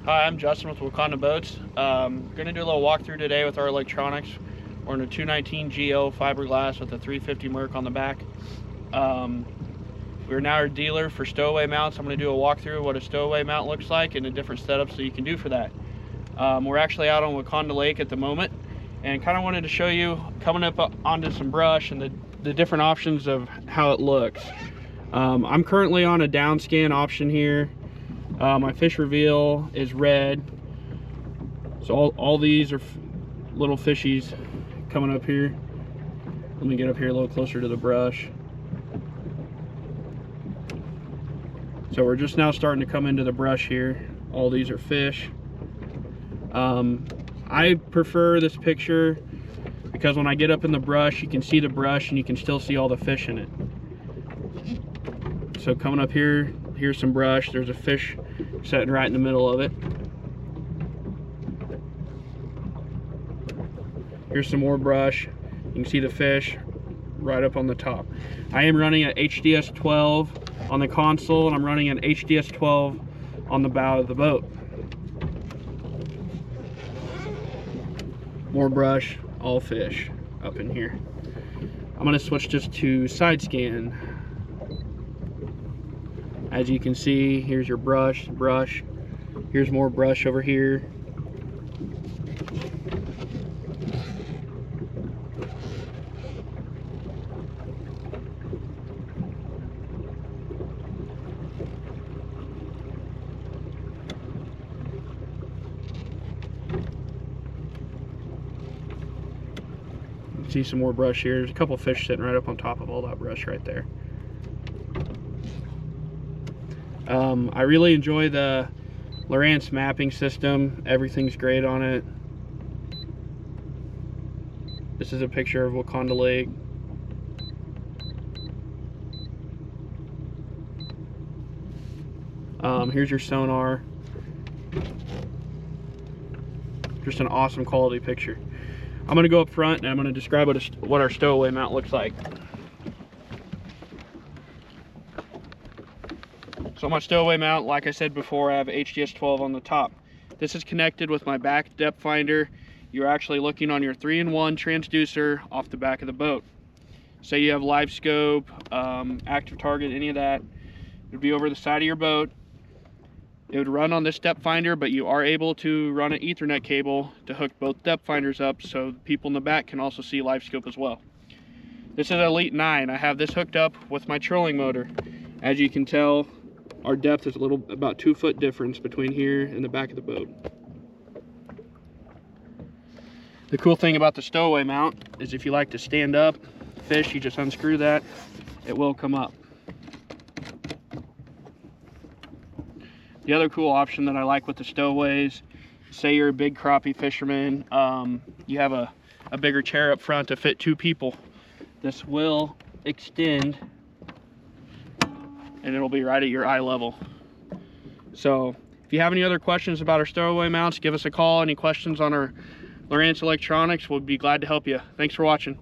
Hi, I'm Justin with Waconda Boats. Going to do a little walkthrough today with our electronics. We're in a 219 GO fiberglass with a 350 Merc on the back. We're now our dealer for stowaway mounts. I'm going to do a walkthrough of what a stowaway mount looks like and the different setups that you can do for that. We're actually out on Waconda Lake at the moment and kind of wanted to show you coming up onto some brush and the different options of how it looks. I'm currently on a down scan option here. My fish reveal is red, so all these are little fishies coming up here. Let me get up here a little closer to the brush. So we're just now starting to come into the brush here. All these are fish. I prefer this picture because when I get up in the brush, you can see the brush and you can still see all the fish in it. So coming up here, here's some brush. There's a fish sitting right in the middle of it. Here's some more brush. You can see the fish right up on the top. I am running an HDS 12 on the console, and I'm running an HDS 12 on the bow of the boat. More brush, all fish up in here. I'm gonna switch just to side scan. As you can see, here's your brush. Here's more brush over here. You can see some more brush here. There's a couple fish sitting right up on top of all that brush right there. I really enjoy the Lowrance mapping system. Everything's great on it. This is a picture of Waconda Lake. Here's your sonar. Just an awesome quality picture. I'm going to go up front and I'm going to describe what our stowaway mount looks like. So my stowaway mount, like I said before, I have HDS 12 on the top. This is connected with my back depth finder. You're actually looking on your 3-in-1 transducer off the back of the boat. Say you have live scope, active target, any of that, it would be over the side of your boat. It would run on this depth finder, but you are able to run an Ethernet cable to hook both depth finders up so people in the back can also see live scope as well. This is Elite 9. I have this hooked up with my trolling motor. As you can tell, our depth is about 2 foot difference between here and the back of the boat. The cool thing about the stowaway mount is if you like to stand up, fish, you just unscrew that, it will come up. The other cool option that I like with the stowaways, say you're a big crappie fisherman, you have a bigger chair up front to fit 2 people. This will extend and it'll be right at your eye level. So if you have any other questions about our stowaway mounts, give us a call. Any questions on our Lowrance electronics, we'll be glad to help you. Thanks for watching.